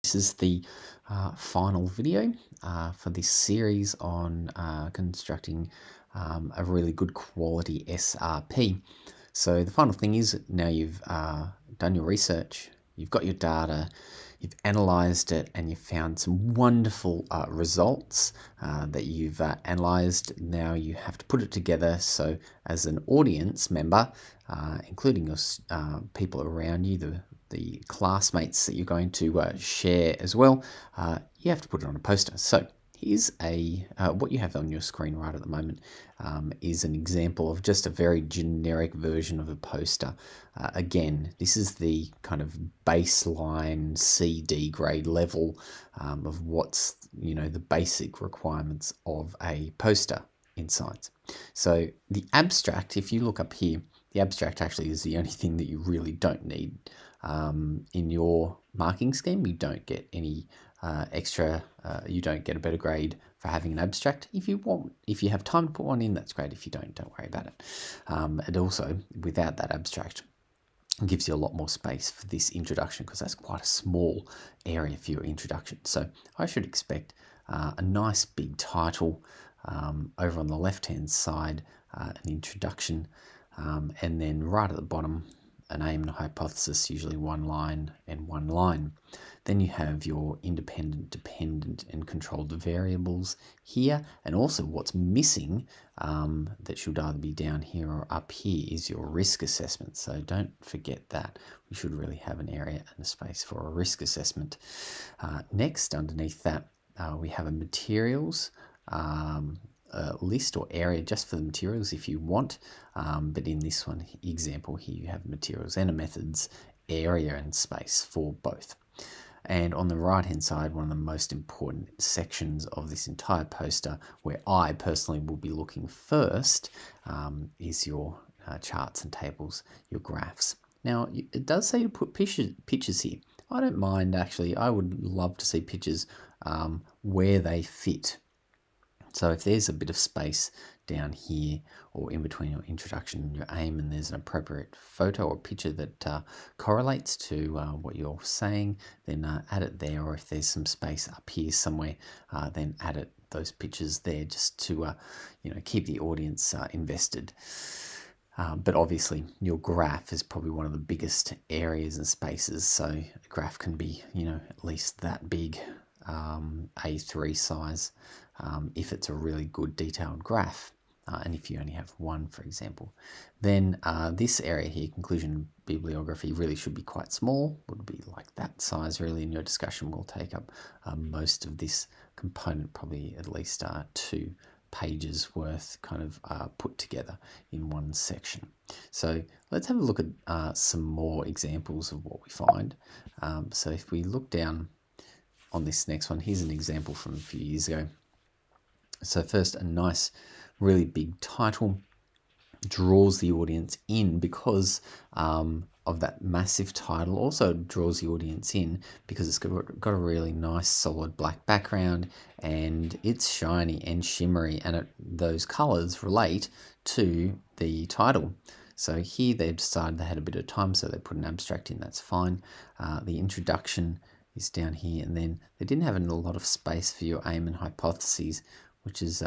This is the final video for this series on constructing a really good quality SRP. So the final thing is, now you've done your research, you've got your data, you've analysed it, and you've found some wonderful results that you've analysed. Now you have to put it together, so as an audience member, including your people around you, the classmates that you're going to share as well, you have to put it on a poster. So here's what you have on your screen right at the moment is an example of just a very generic version of a poster. Again, this is the kind of baseline CD grade level of what's, the basic requirements of a poster in science. So the abstract, if you look up here, the abstract actually is the only thing that you really don't need. In your marking scheme, you don't get any extra, you don't get a better grade for having an abstract. If you have time to put one in, that's great. If you don't worry about it. And also, without that abstract, it gives you a lot more space for this introduction, because that's quite a small area for your introduction. So I should expect a nice big title over on the left-hand side, an introduction, and then right at the bottom, an aim and a hypothesis, usually one line and one line. Then you have your independent, dependent, and controlled variables here, and also what's missing that should either be down here or up here is your risk assessment. So don't forget that. We should really have an area and a space for a risk assessment. Next, underneath that, we have a materials list or area just for the materials if you want, but in this one example here you have materials and a methods area and space for both. And on the right hand side, one of the most important sections of this entire poster, where I personally will be looking first, is your charts and tables, your graphs. Now it does say to put pictures here. I don't mind, actually. I would love to see pictures where they fit. So if there's a bit of space down here or in between your introduction and your aim, and there's an appropriate photo or picture that correlates to what you're saying, then add it there. Or if there's some space up here somewhere, then add those pictures there, just to keep the audience invested. But obviously your graph is probably one of the biggest areas and spaces. So a graph can be at least that big, A3 size, if it's a really good detailed graph, and if you only have one, for example. Then this area here, conclusion bibliography, really should be quite small, would be like that size really, and your discussion will take up most of this component, probably at least 2 pages worth kind of put together in one section. So let's have a look at some more examples of what we find. So if we look down on this next one, here's an example from a few years ago. So first, a nice, really big title draws the audience in because of that massive title. Also draws the audience in because it's got a really nice solid black background, and it's shiny and shimmery, and those colors relate to the title. So here they've decided they had a bit of time, so they put an abstract in. That's fine. The introduction is down here, and then they didn't have a lot of space for your aim and hypotheses, which is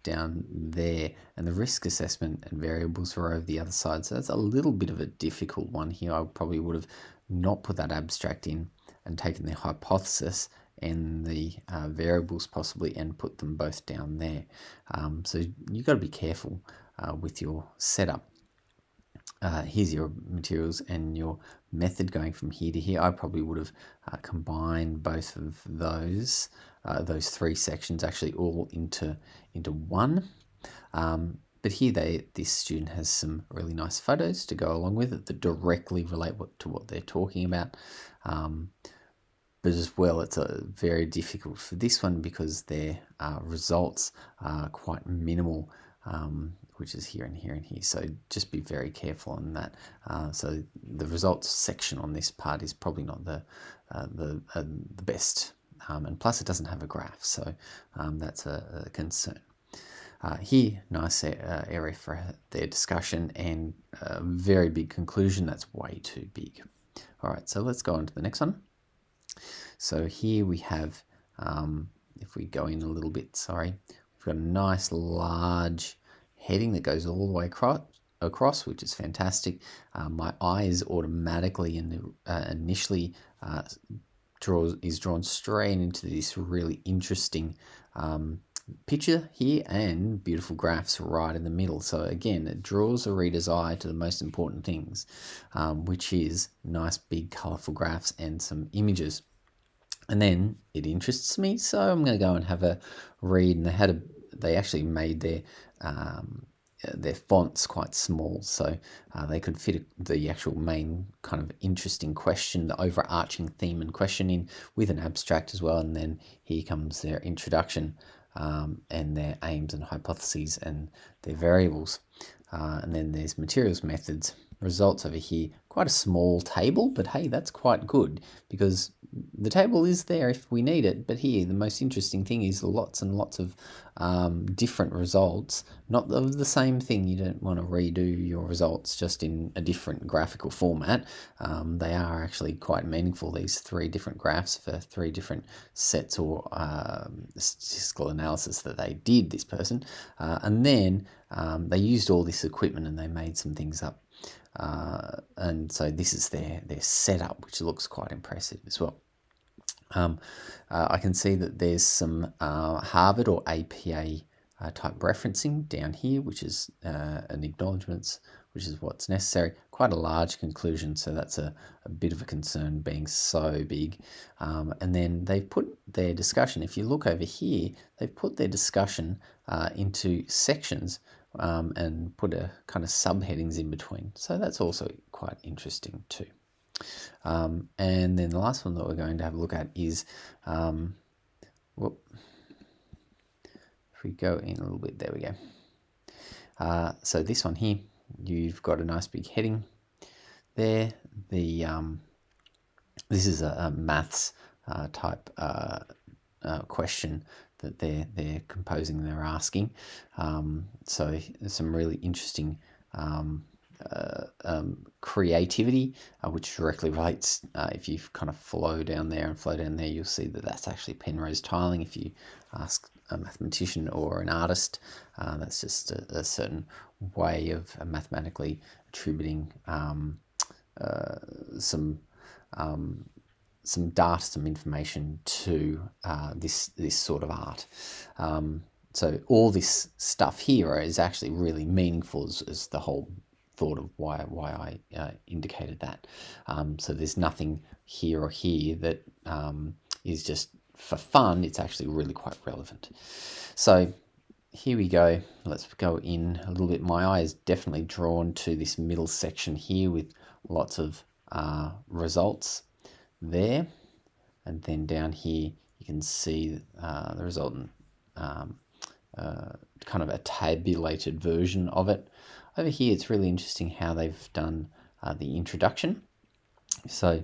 down there, and the risk assessment and variables are over the other side. So that's a little bit of a difficult one here. I probably would have not put that abstract in and taken the hypothesis and the variables possibly and put them both down there. So you've got to be careful with your setup. Here's your materials and your method going from here to here. I probably would have combined both of those 3 sections actually all into one. But here this student has some really nice photos to go along with it that directly relate to what they're talking about. But as well, it's very difficult for this one because their results are quite minimal, which is here and here and here. So just be very careful on that. So the results section on this part is probably not the best. And plus it doesn't have a graph, so that's a concern. Here, nice area for their discussion, and a very big conclusion. That's way too big. All right, so let's go on to the next one. So here we have, if we go in a little bit, sorry, we've got a nice large heading that goes all the way across, which is fantastic. My eye is automatically and initially is drawn straight into this really interesting picture here and beautiful graphs right in the middle. So again, it draws the reader's eye to the most important things, which is nice big colorful graphs and some images. And then it interests me, so I'm going to go and have a read. And they actually made their fonts quite small, so they could fit the actual main kind of interesting question, the overarching theme and question in with an abstract as well. And then here comes their introduction and their aims and hypotheses and their variables. And then there's materials, methods, results over here. Quite a small table, but hey, that's quite good because the table is there if we need it. But here, the most interesting thing is lots and lots of different results, not of the same thing. You don't want to redo your results just in a different graphical format. They are actually quite meaningful, these 3 different graphs for 3 different sets or statistical analysis that they did, this person. And then they used all this equipment and they made some things up. And so this is their setup, which looks quite impressive as well. I can see that there's some Harvard or APA type referencing down here, which is an acknowledgements, which is what's necessary. Quite a large conclusion, so that's a bit of a concern being so big. And then they've put their discussion, if you look over here, they've put their discussion into sections and put a kind of subheadings in between. So that's also quite interesting too. And then the last one that we're going to have a look at is, if we go in a little bit, there we go. So this one here, you've got a nice big heading there. This is a maths type question that they're composing and they're asking. So there's some really interesting creativity, which directly relates, if you kind of flow down there, you'll see that that's actually Penrose tiling. If you ask a mathematician or an artist, that's just a certain way of mathematically attributing some data, some information to this sort of art. So all this stuff here is actually really meaningful as the whole thought of why I indicated that. So there's nothing here or here that is just for fun. It's actually really quite relevant. So here we go. Let's go in a little bit. My eye is definitely drawn to this middle section here with lots of results there. And then down here, you can see the resultant kind of a tabulated version of it. Over here, it's really interesting how they've done the introduction. So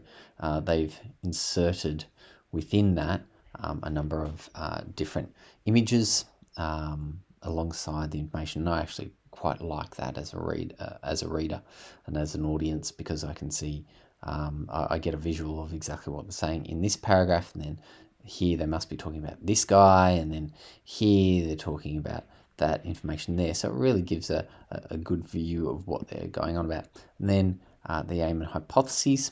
they've inserted within that a number of different images alongside the information. And I actually quite like that as a reader and as an audience, because I can see, I get a visual of exactly what they're saying in this paragraph, and then here they must be talking about this guy, and then here they're talking about that information there. So it really gives a good view of what they're going on about. And then the aim and hypotheses.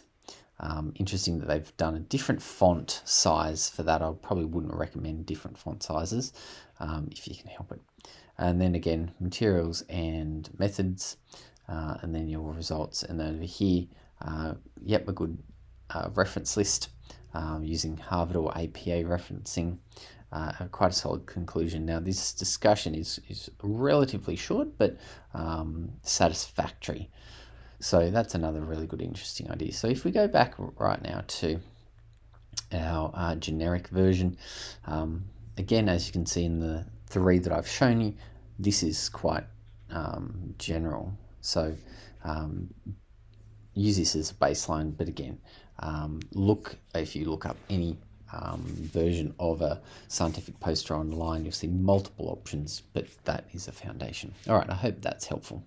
Interesting that they've done a different font size for that. I probably wouldn't recommend different font sizes if you can help it. And then again, materials and methods, and then your results. And then over here, a good reference list using Harvard or APA referencing. Quite a solid conclusion. Now, this discussion is relatively short, but satisfactory. So that's another really good, interesting idea. So if we go back right now to our generic version, again, as you can see in the 3 that I've shown you, this is quite general. So use this as a baseline, but again, if you look up any version of a scientific poster online, you'll see multiple options, but that is a foundation. All right, I hope that's helpful.